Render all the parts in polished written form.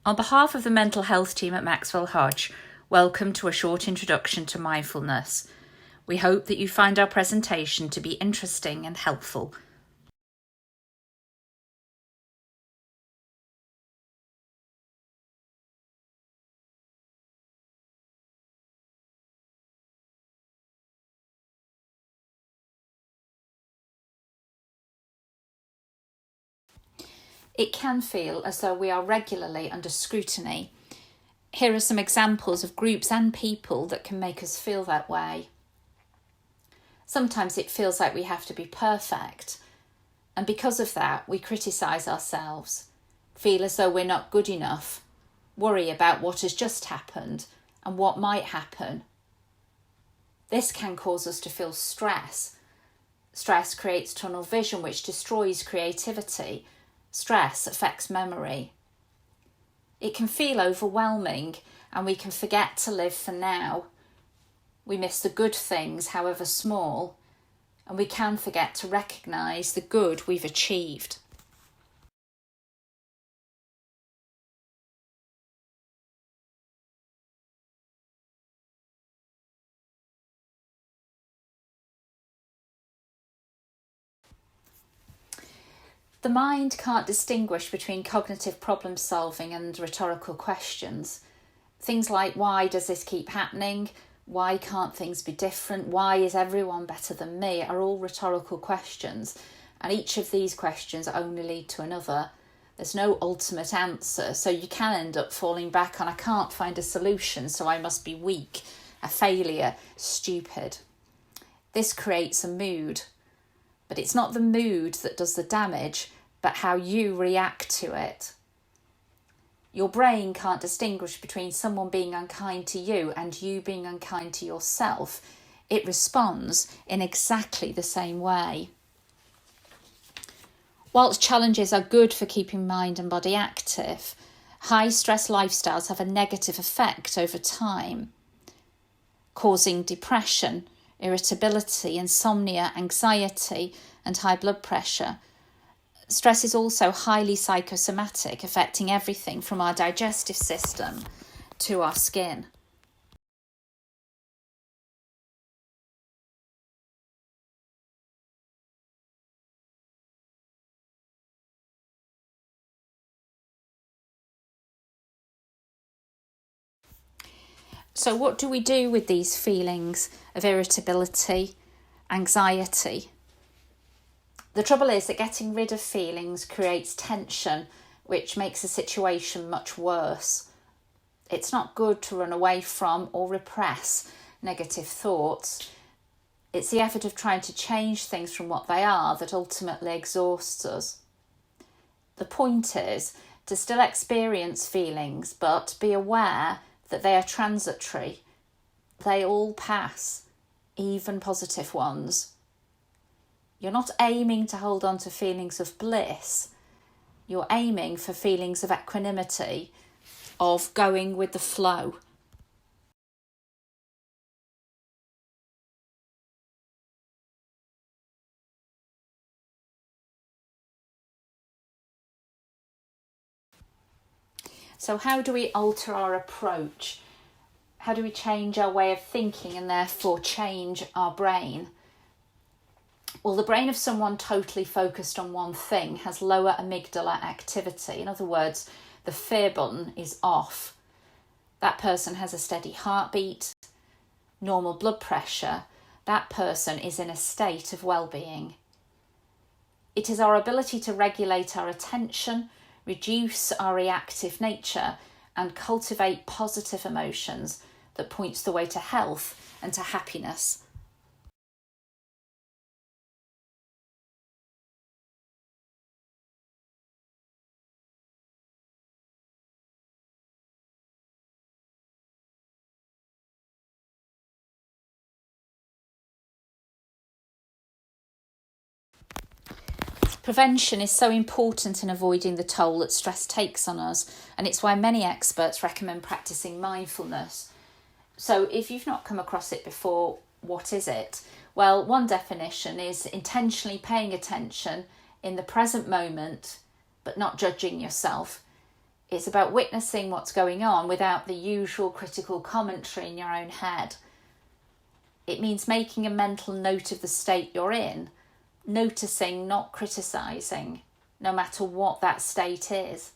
On behalf of the mental health team at Maxwell Hodge, welcome to a short introduction to mindfulness. We hope that you find our presentation to be interesting and helpful. It can feel as though we are regularly under scrutiny. Here are some examples of groups and people that can make us feel that way. Sometimes it feels like we have to be perfect, and because of that, we criticise ourselves, feel as though we're not good enough, worry about what has just happened and what might happen. This can cause us to feel stress. Stress creates tunnel vision, which destroys creativity. Stress affects memory. It can feel overwhelming, and we can forget to live for now. We miss the good things, however small, and we can forget to recognise the good we've achieved. The mind can't distinguish between cognitive problem solving and rhetorical questions. Things like, why does this keep happening? Why can't things be different? Why is everyone better than me? Are all rhetorical questions. And each of these questions only lead to another. There's no ultimate answer, so you can end up falling back on, I can't find a solution, so I must be weak, a failure, stupid. This creates a mood. But it's not the mood that does the damage, but how you react to it. Your brain can't distinguish between someone being unkind to you and you being unkind to yourself. It responds in exactly the same way. Whilst challenges are good for keeping mind and body active, high stress lifestyles have a negative effect over time, causing depression, irritability, insomnia, anxiety, and high blood pressure. Stress is also highly psychosomatic, affecting everything from our digestive system to our skin. So what do we do with these feelings of irritability, anxiety? The trouble is that getting rid of feelings creates tension, which makes the situation much worse. It's not good to run away from or repress negative thoughts. It's the effort of trying to change things from what they are that ultimately exhausts us. The point is to still experience feelings, but be aware that they are transitory. They all pass, even positive ones. You're not aiming to hold on to feelings of bliss. You're aiming for feelings of equanimity, of going with the flow. So how do we alter our approach? How do we change our way of thinking and therefore change our brain? Well, the brain of someone totally focused on one thing has lower amygdala activity. In other words, the fear button is off. That person has a steady heartbeat, normal blood pressure. That person is in a state of well-being. It is our ability to regulate our attention, reduce our reactive nature, and cultivate positive emotions that points the way to health and to happiness. Prevention is so important in avoiding the toll that stress takes on us, and it's why many experts recommend practicing mindfulness. So if you've not come across it before, what is it? Well, one definition is intentionally paying attention in the present moment, but not judging yourself. It's about witnessing what's going on without the usual critical commentary in your own head. It means making a mental note of the state you're in, noticing, not criticising, no matter what that state is.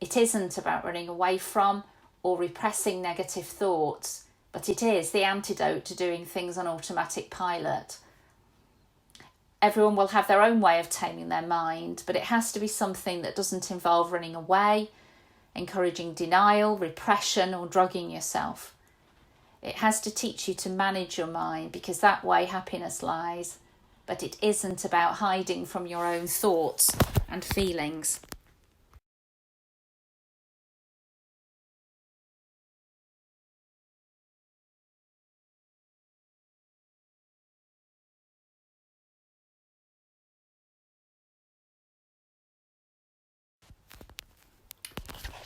It isn't about running away from or repressing negative thoughts, but it is the antidote to doing things on automatic pilot. Everyone will have their own way of taming their mind, but it has to be something that doesn't involve running away, encouraging denial, repression, or drugging yourself. It has to teach you to manage your mind, because that way happiness lies. But it isn't about hiding from your own thoughts and feelings.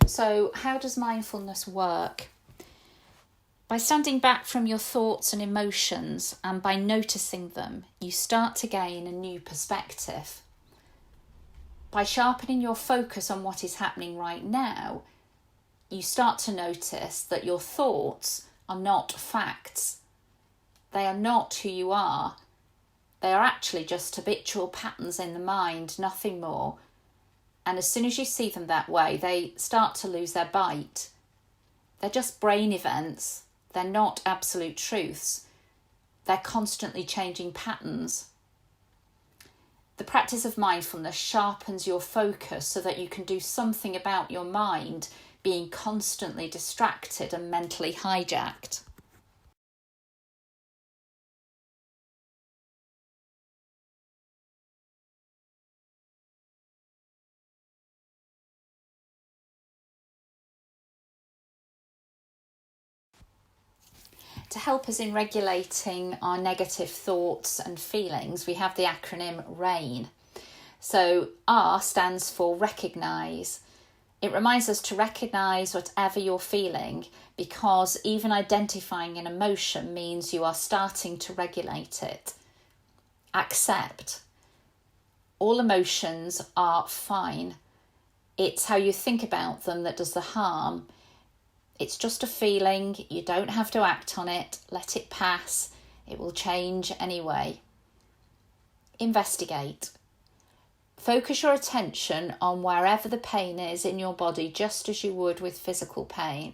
So, how does mindfulness work? By standing back from your thoughts and emotions and by noticing them, you start to gain a new perspective. By sharpening your focus on what is happening right now, you start to notice that your thoughts are not facts. They are not who you are. They are actually just habitual patterns in the mind, nothing more. And as soon as you see them that way, they start to lose their bite. They're just brain events. They're not absolute truths. They're constantly changing patterns. The practice of mindfulness sharpens your focus so that you can do something about your mind being constantly distracted and mentally hijacked. To help us in regulating our negative thoughts and feelings, we have the acronym RAIN. So R stands for recognise. It reminds us to recognise whatever you're feeling, because even identifying an emotion means you are starting to regulate it. Accept. All emotions are fine. It's how you think about them that does the harm. It's just a feeling. You don't have to act on it. Let it pass. It will change anyway. Investigate. Focus your attention on wherever the pain is in your body, just as you would with physical pain.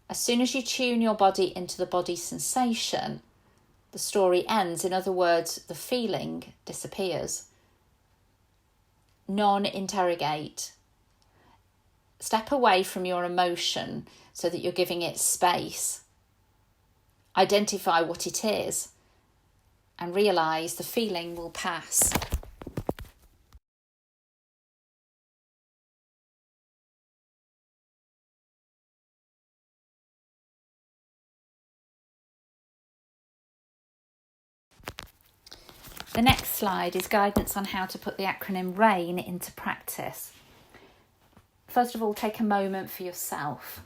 As soon as you tune your body into the body sensation, the story ends. In other words, the feeling disappears. Non-interrogate. Step away from your emotion so that you're giving it space. Identify what it is and realise the feeling will pass. The next slide is guidance on how to put the acronym RAIN into practice. First of all, take a moment for yourself.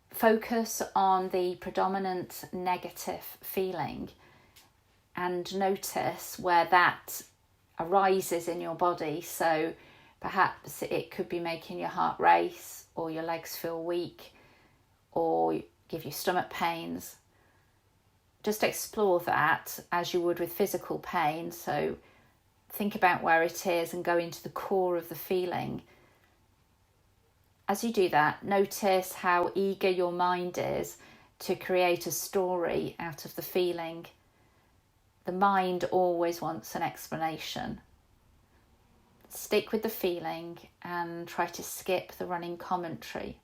Focus on the predominant negative feeling and notice where that arises in your body. So perhaps it could be making your heart race, or your legs feel weak, or give you stomach pains. Just explore that as you would with physical pain. So think about where it is and go into the core of the feeling. As you do that, notice how eager your mind is to create a story out of the feeling. The mind always wants an explanation. Stick with the feeling and try to skip the running commentary.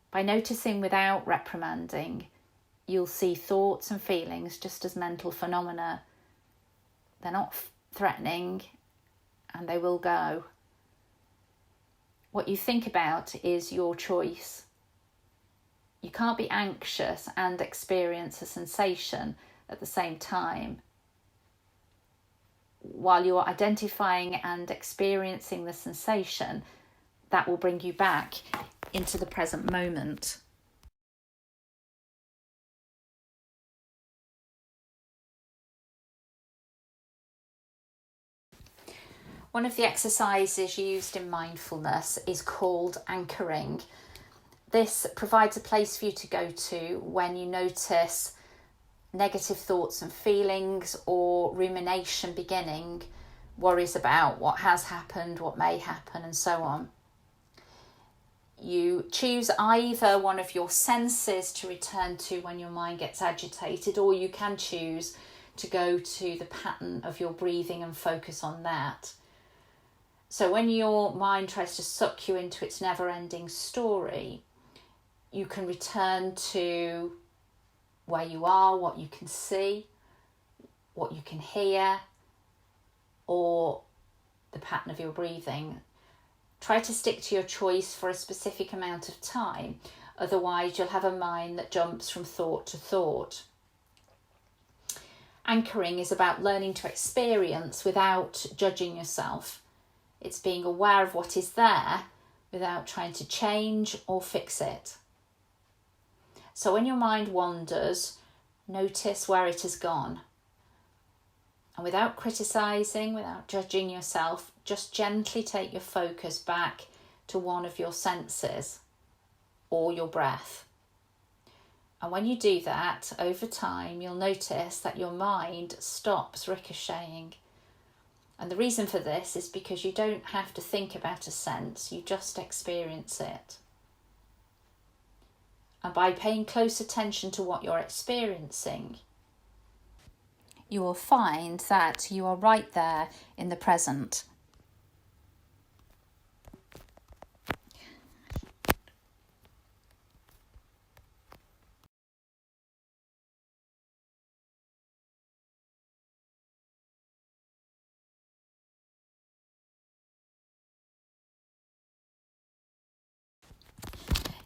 By noticing without reprimanding, you'll see thoughts and feelings just as mental phenomena. They're not threatening, and they will go. What you think about is your choice. You can't be anxious and experience a sensation at the same time. While you're identifying and experiencing the sensation, that will bring you back into the present moment. One of the exercises used in mindfulness is called anchoring. This provides a place for you to go to when you notice negative thoughts and feelings or rumination beginning, worries about what has happened, what may happen, and so on. You choose either one of your senses to return to when your mind gets agitated, or you can choose to go to the pattern of your breathing and focus on that. So when your mind tries to suck you into its never-ending story, you can return to where you are, what you can see, what you can hear, or the pattern of your breathing. Try to stick to your choice for a specific amount of time, otherwise you'll have a mind that jumps from thought to thought. Anchoring is about learning to experience without judging yourself. It's being aware of what is there without trying to change or fix it. So when your mind wanders, notice where it has gone. And without criticising, without judging yourself, just gently take your focus back to one of your senses or your breath. And when you do that, over time, you'll notice that your mind stops ricocheting. And the reason for this is because you don't have to think about a sense, you just experience it. And by paying close attention to what you're experiencing, you will find that you are right there in the present.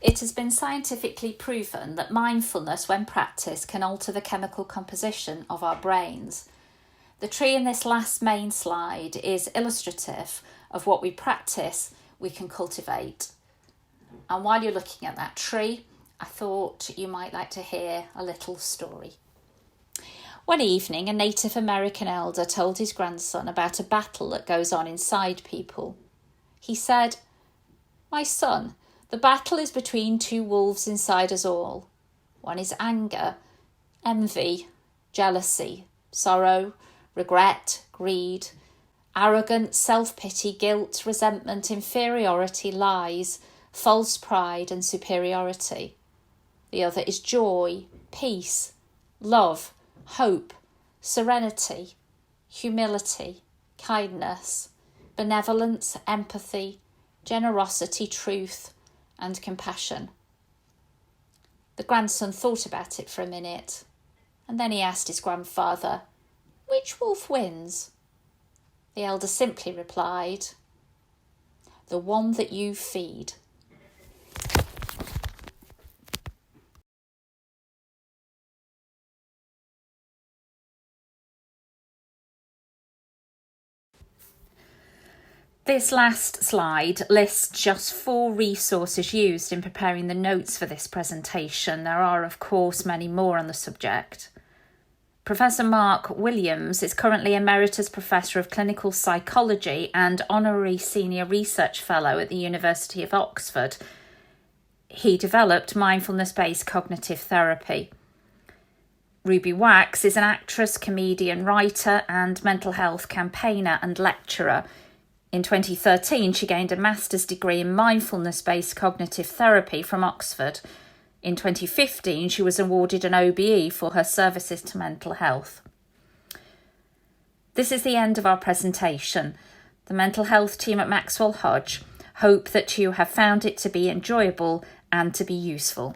It has been scientifically proven that mindfulness, when practiced, can alter the chemical composition of our brains. The tree in this last main slide is illustrative of what we practice we can cultivate. And while you're looking at that tree, I thought you might like to hear a little story. One evening, a Native American elder told his grandson about a battle that goes on inside people. He said, "My son, the battle is between two wolves inside us all. One is anger, envy, jealousy, sorrow, regret, greed, arrogance, self-pity, guilt, resentment, inferiority, lies, false pride and superiority. The other is joy, peace, love, hope, serenity, humility, kindness, benevolence, empathy, generosity, truth, and compassion." The grandson thought about it for a minute, and then he asked his grandfather, "Which wolf wins?" The elder simply replied, "The one that you feed." This last slide lists just 4 resources used in preparing the notes for this presentation. There are, of course, many more on the subject. Professor Mark Williams is currently Emeritus Professor of Clinical Psychology and Honorary Senior Research Fellow at the University of Oxford. He developed mindfulness-based cognitive therapy. Ruby Wax is an actress, comedian, writer, and mental health campaigner and lecturer. In 2013, she gained a master's degree in mindfulness-based cognitive therapy from Oxford. In 2015, she was awarded an OBE for her services to mental health. This is the end of our presentation. The mental health team at Maxwell Hodge hope that you have found it to be enjoyable and to be useful.